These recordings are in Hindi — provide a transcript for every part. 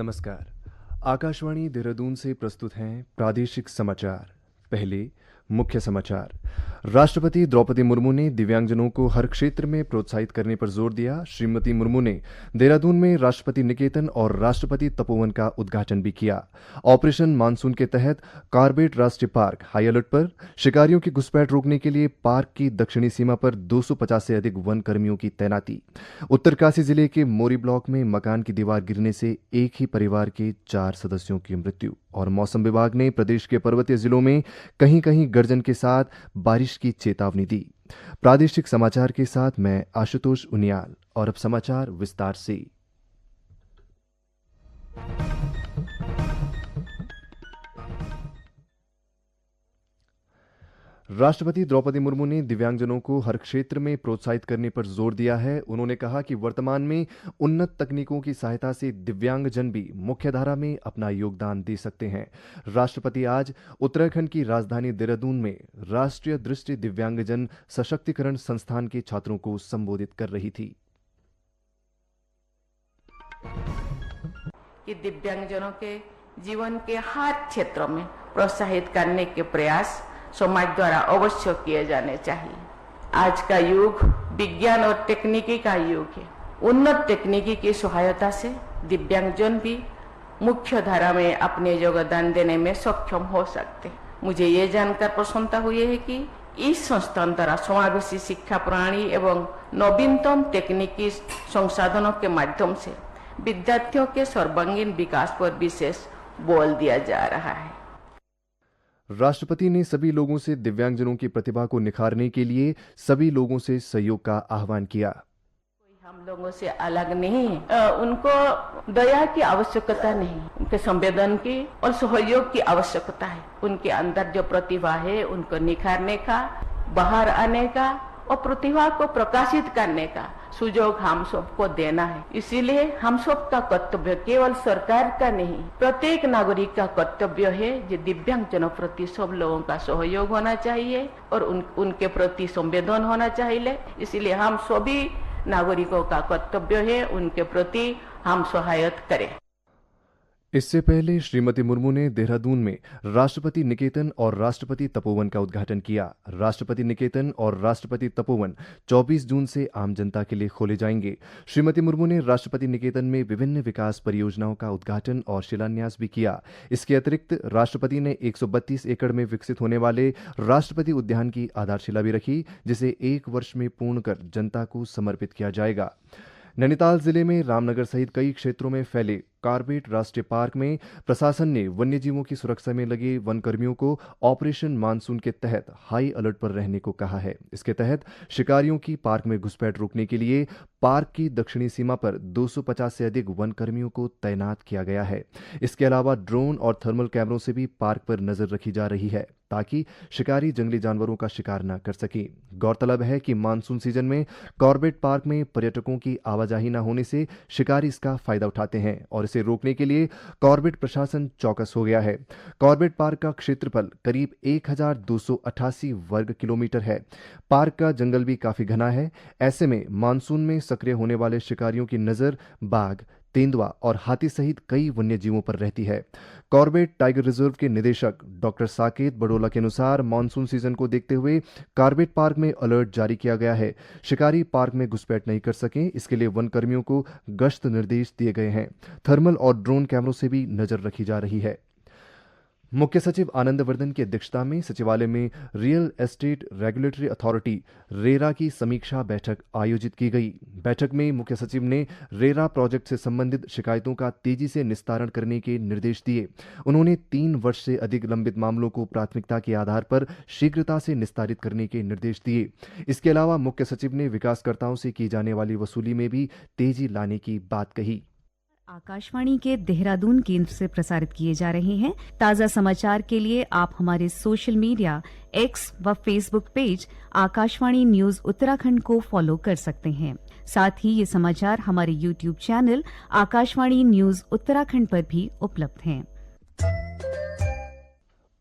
नमस्कार। आकाशवाणी देहरादून से प्रस्तुत हैं प्रादेशिक समाचार। पहले मुख्य समाचार। राष्ट्रपति द्रौपदी मुर्मू ने दिव्यांगजनों को हर क्षेत्र में प्रोत्साहित करने पर जोर दिया। श्रीमती मुर्मू ने देहरादून में राष्ट्रपति निकेतन और राष्ट्रपति तपोवन का उद्घाटन भी किया। ऑपरेशन मानसून के तहत कार्बेट राष्ट्रीय पार्क हाई अलर्ट पर। शिकारियों की घुसपैठ रोकने के लिए पार्क की दक्षिणी सीमा पर 250 से अधिक वन कर्मियों की तैनाती। उत्तरकाशी जिले के मोरी ब्लॉक में मकान की दीवार गिरने से एक ही परिवार के 4 सदस्यों की मृत्यु। और मौसम विभाग ने प्रदेश के पर्वतीय जिलों में कहीं कहीं गर्जन के साथ बारिश की चेतावनी दी। प्रादेशिक समाचार के साथ मैं आशुतोष उनियाल। और अब समाचार विस्तार से। राष्ट्रपति द्रौपदी मुर्मू ने दिव्यांगजनों को हर क्षेत्र में प्रोत्साहित करने पर जोर दिया है। उन्होंने कहा कि वर्तमान में उन्नत तकनीकों की सहायता से दिव्यांगजन भी मुख्यधारा में अपना योगदान दे सकते हैं। राष्ट्रपति आज उत्तराखंड की राजधानी देहरादून में राष्ट्रीय दृष्टि दिव्यांगजन सशक्तिकरण संस्थान के छात्रों को संबोधित कर रही थी। कि दिव्यांगजनों के जीवन के हर क्षेत्रों में प्रोत्साहित करने के प्रयास समाज द्वारा अवश्य किए जाने चाहिए। आज का युग विज्ञान और तकनीकी का युग है। उन्नत तकनीकी की सहायता से दिव्यांगजन भी मुख्य धारा में अपने योगदान देने में सक्षम हो सकते हैं। मुझे ये जानकर प्रसन्नता हुई है कि इस संस्थान द्वारा समावेशी शिक्षा प्रणाली एवं नवीनतम तकनीकी संसाधनों के माध्यम से विद्यार्थियों के सर्वांगीण विकास पर विशेष बल दिया जा रहा है। राष्ट्रपति ने सभी लोगों से दिव्यांगजनों की प्रतिभा को निखारने के लिए सभी लोगों से सहयोग का आह्वान किया। कोई हम लोगों से अलग नहीं है। उनको दया की आवश्यकता नहीं, उनके संवेदन की और सहयोग की आवश्यकता है। उनके अंदर जो प्रतिभा है उनको निखारने का, बाहर आने का और प्रतिभा को प्रकाशित करने का सुयोग हम सबको देना है। इसीलिए हम सब का कर्तव्य केवल सरकार का नहीं, प्रत्येक नागरिक का कर्तव्य है कि दिव्यांगजनों प्रति सब लोगों का सहयोग होना चाहिए और उनके प्रति संवेदन होना चाहिए। इसीलिए हम सभी नागरिकों का कर्तव्य है उनके प्रति हम सहायता करें। इससे पहले श्रीमती मुर्मू ने देहरादून में राष्ट्रपति निकेतन और राष्ट्रपति तपोवन का उद्घाटन किया। राष्ट्रपति निकेतन और राष्ट्रपति तपोवन 24 जून से आम जनता के लिए खोले जाएंगे। श्रीमती मुर्मू ने राष्ट्रपति निकेतन में विभिन्न विकास परियोजनाओं का उद्घाटन और शिलान्यास भी किया। इसके अतिरिक्त राष्ट्रपति ने 132 एकड़ में विकसित होने वाले राष्ट्रपति उद्यान की आधारशिला भी रखी, जिसे 1 वर्ष में पूर्ण कर जनता को समर्पित किया जाएगा। नैनीताल जिले में रामनगर सहित कई क्षेत्रों में फैले कार्बेट राष्ट्रीय पार्क में प्रशासन ने वन्यजीवों की सुरक्षा में लगे वनकर्मियों को ऑपरेशन मानसून के तहत हाई अलर्ट पर रहने को कहा है। इसके तहत शिकारियों की पार्क में घुसपैठ रोकने के लिए पार्क की दक्षिणी सीमा पर 250 से अधिक वनकर्मियों को तैनात किया गया है। इसके अलावा ड्रोन और थर्मल कैमरों से भी पार्क पर नजर रखी जा रही है ताकि शिकारी जंगली जानवरों का शिकार न कर सके। गौरतलब है कि मानसून सीजन में कॉर्बेट पार्क में पर्यटकों की आवाजाही न होने से शिकारी इसका फायदा उठाते हैं और इसे रोकने के लिए कॉर्बेट प्रशासन चौकस हो गया है। कॉर्बेट पार्क का क्षेत्रफल करीब 1288 वर्ग किलोमीटर है। पार्क का जंगल भी काफी घना है। ऐसे में मानसून में सक्रिय होने वाले शिकारियों की नजर बाघ, तेंदुआ और हाथी सहित कई वन्यजीवों पर रहती है। कॉर्बेट टाइगर रिजर्व के निदेशक डॉक्टर साकेत बडोला के अनुसार मानसून सीजन को देखते हुए कॉर्बेट पार्क में अलर्ट जारी किया गया है। शिकारी पार्क में घुसपैठ नहीं कर सकें, इसके लिए वन कर्मियों को गश्त निर्देश दिए गए हैं। थर्मल और ड्रोन कैमरों से भी नजर रखी जा रही है। मुख्य सचिव आनंदवर्धन की अध्यक्षता में सचिवालय में real estate regulatory authority RERA की समीक्षा बैठक आयोजित की गई। बैठक में मुख्य सचिव ने रेरा प्रोजेक्ट से संबंधित शिकायतों का तेजी से निस्तारण करने के निर्देश दिए। उन्होंने 3 वर्ष से अधिक लंबित मामलों को प्राथमिकता के आधार पर शीघ्रता से निस्तारित करने के निर्देश दिए। इसके अलावा मुख्य सचिव ने विकासकर्ताओं से की जाने वाली वसूली में भी तेजी लाने की बात कही। आकाशवाणी के देहरादून केंद्र से प्रसारित किए जा रहे हैं। ताज़ा समाचार के लिए आप हमारे सोशल मीडिया एक्स व Facebook page Akashvani news Uttarakhand को फॉलो कर सकते हैं। साथ ही ये समाचार हमारे YouTube channel Akashvani news Uttarakhand पर भी उपलब्ध हैं।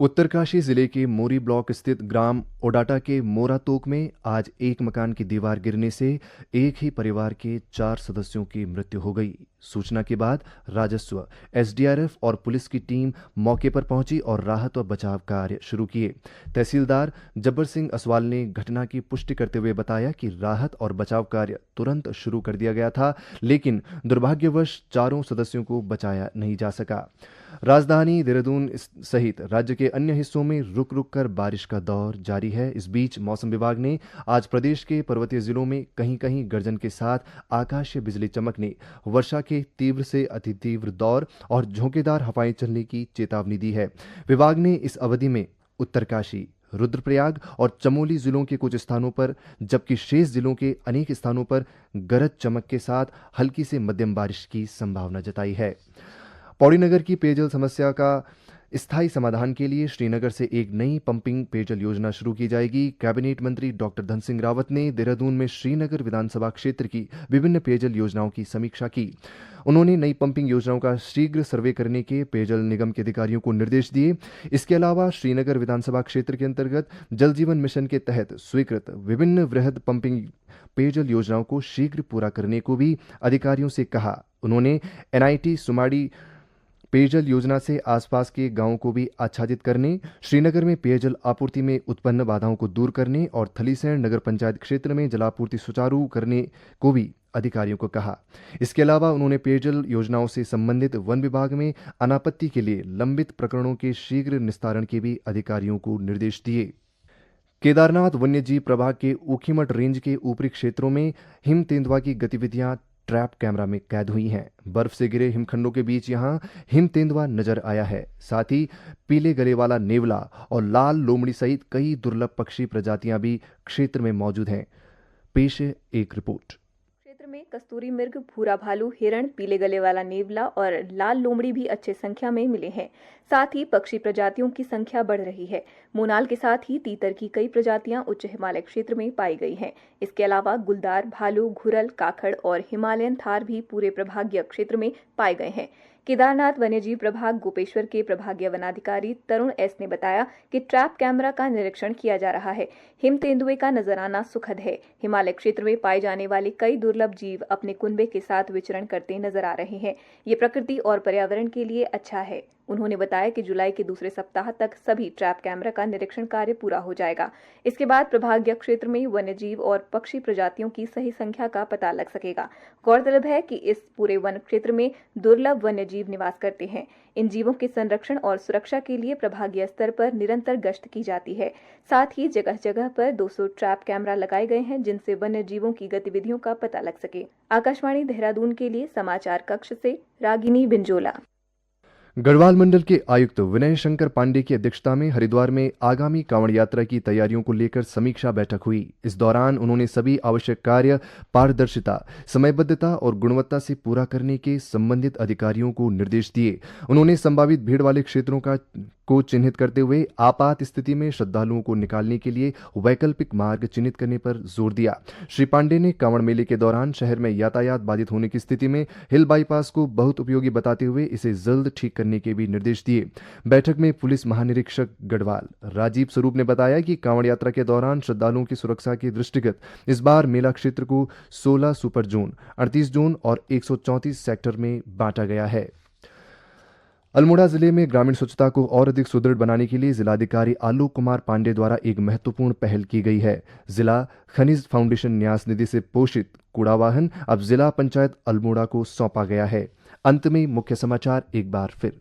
उत्तरकाशी जिले के मोरी ब्लॉक स्थित ग्राम ओडाटा के मोरातोक में आज एक मकान की दीवार गिरने से एक ही परिवार के 4 सदस्यों की मृत्यु हो गई। सूचना के बाद राजस्व, एसडीआरएफ और पुलिस की टीम मौके पर पहुंची और राहत और बचाव कार्य शुरू किए। तहसीलदार जब्बर सिंह असवाल ने घटना की पुष्टि करते हुए बताया कि राहत और बचाव कार्य तुरंत शुरू कर दिया गया था, लेकिन दुर्भाग्यवश चारों सदस्यों को बचाया नहीं जा सका। राजधानी देहरादून सहित राज्य के अन्य हिस्सों में रुक रुक कर बारिश का दौर जारी है। इस बीच मौसम विभाग ने आज प्रदेश के पर्वतीय जिलों में कहीं कहीं गर्जन के साथ आकाशीय बिजली चमकने, वर्षा के तीव्र से अति तीव्र दौर और झोंकेदार हवाएं चलने की चेतावनी दी है। विभाग ने इस अवधि में उत्तरकाशी, रुद्रप्रयाग और चमोली जिलों के कुछ स्थानों पर जबकि शेष जिलों के अनेक स्थानों पर गरज चमक के साथ हल्की से मध्यम बारिश की संभावना जताई है। पौड़ी नगर की पेयजल समस्या का स्थायी समाधान के लिए श्रीनगर से एक नई पंपिंग पेयजल योजना शुरू की जाएगी। कैबिनेट मंत्री डॉक्टर धन सिंह रावत ने देहरादून में श्रीनगर विधानसभा क्षेत्र की विभिन्न पेयजल योजनाओं की समीक्षा की। उन्होंने नई पंपिंग योजनाओं का शीघ्र सर्वे करने के पेयजल निगम के अधिकारियों को निर्देश दिए। इसके अलावा श्रीनगर विधानसभा क्षेत्र के अंतर्गत जल जीवन मिशन के तहत स्वीकृत विभिन्न वृहद पंपिंग पेयजल योजनाओं को शीघ्र पूरा करने को भी अधिकारियों से कहा। उन्होंने एनआईटी सुमाड़ी पेयजल योजना से आसपास के गांवों को भी आच्छादित करने, श्रीनगर में पेयजल आपूर्ति में उत्पन्न बाधाओं को दूर करने और थलीसैंण नगर पंचायत क्षेत्र में जलापूर्ति सुचारू करने को भी अधिकारियों को कहा। इसके अलावा उन्होंने पेयजल योजनाओं से संबंधित वन विभाग में अनापत्ति के लिए लंबित प्रकरणों के शीघ्र निस्तारण के भी अधिकारियों को निर्देश दिए। केदारनाथ वन्यजीव प्रभाग के ऊखीमठ रेंज के ऊपरी क्षेत्रों में हिम तेंदुआ की गतिविधियां ट्रैप कैमरा में कैद हुई हैं। बर्फ से गिरे हिमखंडों के बीच यहां हिम तेंदुआ नजर आया है। साथ ही पीले गले वाला नेवला और लाल लोमड़ी सहित कई दुर्लभ पक्षी प्रजातियां भी क्षेत्र में मौजूद हैं। पेश है एक रिपोर्ट। क्षेत्र में कस्तूरी मृग, भूरा भालू, हिरण, पीले गले वाला नेवला और लाल लोमड़ी भी अच्छे संख्या में मिले हैं। साथ ही पक्षी प्रजातियों की संख्या बढ़ रही है। मोनाल के साथ ही तीतर की कई प्रजातियां उच्च हिमालय क्षेत्र में पाई गई हैं। इसके अलावा गुलदार, भालू, घुरल, काखड़ और हिमालयन थार भी पूरे प्रभागीय क्षेत्र में पाए गए हैं। केदारनाथ वन्यजीव प्रभाग गोपेश्वर के प्रभागीय वनाधिकारी तरुण एस ने बताया कि ट्रैप कैमरा का निरीक्षण किया जा रहा है। हिम तेंदुए का नजर आना सुखद है। हिमालय क्षेत्र में पाए जाने वाले कई दुर्लभ जीव अपने कुनबे के साथ विचरण करते नजर आ रहे हैं। ये प्रकृति और पर्यावरण के लिए अच्छा है। उन्होंने बताया कि जुलाई के दूसरे सप्ताह तक सभी ट्रैप कैमरा का निरीक्षण कार्य पूरा हो जाएगा। इसके बाद प्रभागीय क्षेत्र में वन्यजीव और पक्षी प्रजातियों की सही संख्या का पता लग सकेगा। गौरतलब है कि इस पूरे वन क्षेत्र में दुर्लभ वन्यजीव निवास करते हैं। इन जीवों के संरक्षण और सुरक्षा के लिए प्रभागीय स्तर पर निरंतर गश्त की जाती है। साथ ही जगह जगह पर 200 ट्रैप कैमरा लगाए गए हैं, जिनसे वन्य जीवों की गतिविधियों का पता लग सके। आकाशवाणी देहरादून के लिए समाचार कक्ष से रागिनी बिंजोला। गढ़वाल मंडल के आयुक्त विनय शंकर पांडे की अध्यक्षता में हरिद्वार में आगामी कांवड़ यात्रा की तैयारियों को लेकर समीक्षा बैठक हुई। इस दौरान उन्होंने सभी आवश्यक कार्य पारदर्शिता, समयबद्धता और गुणवत्ता से पूरा करने के संबंधित अधिकारियों को निर्देश दिए। उन्होंने संभावित भीड़ वाले क्षेत्रों को चिन्हित करते हुए आपात स्थिति में श्रद्धालुओं को निकालने के लिए वैकल्पिक मार्ग चिन्हित करने पर जोर दिया। श्री पांडे ने कांवड़ मेले के दौरान शहर में यातायात बाधित होने की स्थिति में हिल बाईपास को बहुत उपयोगी बताते हुए इसे जल्द ठीक करने के भी निर्देश दिए। बैठक में पुलिस महानिरीक्षक गढ़वाल राजीव स्वरूप ने बताया कि कांवड़ यात्रा के दौरान श्रद्धालुओं की सुरक्षा के दृष्टिगत इस बार मेला क्षेत्र को 16 सुपर जोन, 38 जोन और 134 सेक्टर में बांटा गया है। अल्मोड़ा जिले में ग्रामीण स्वच्छता को और अधिक सुदृढ़ बनाने के लिए जिलाधिकारी आलोक कुमार पांडे द्वारा एक महत्वपूर्ण पहल की गई है। जिला खनिज फाउंडेशन न्यास निधि से पोषित कूड़ा वाहन अब जिला पंचायत अल्मोड़ा को सौंपा गया है। अंत में मुख्य समाचार एक बार फिर।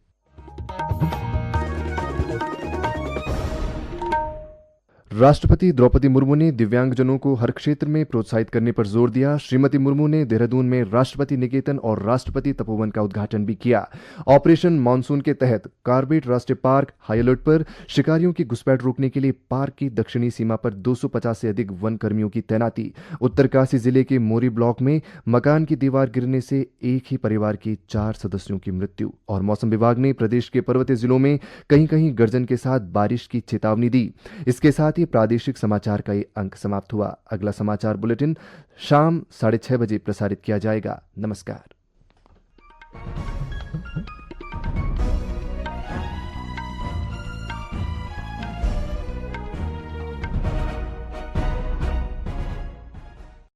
राष्ट्रपति द्रौपदी मुर्मू ने दिव्यांगजनों को हर क्षेत्र में प्रोत्साहित करने पर जोर दिया। श्रीमती मुर्मू ने देहरादून में राष्ट्रपति निकेतन और राष्ट्रपति तपोवन का उद्घाटन भी किया। ऑपरेशन मानसून के तहत कार्बेट राष्ट्रीय पार्क हाई अलर्ट पर, शिकारियों की घुसपैठ रोकने के लिए पार्क की दक्षिणी सीमा पर 250 से अधिक वन कर्मियों की तैनाती। उत्तरकाशी जिले के मोरी ब्लॉक में मकान की दीवार गिरने से एक ही परिवार के 4 सदस्यों की मृत्यु। और मौसम विभाग ने प्रदेश के पर्वतीय जिलों में कहीं कहीं गर्जन के साथ बारिश की चेतावनी दी। इसके साथ ही प्रादेशिक समाचार का ये अंक समाप्त हुआ। अगला समाचार बुलेटिन शाम 6:30 बजे प्रसारित किया जाएगा। नमस्कार।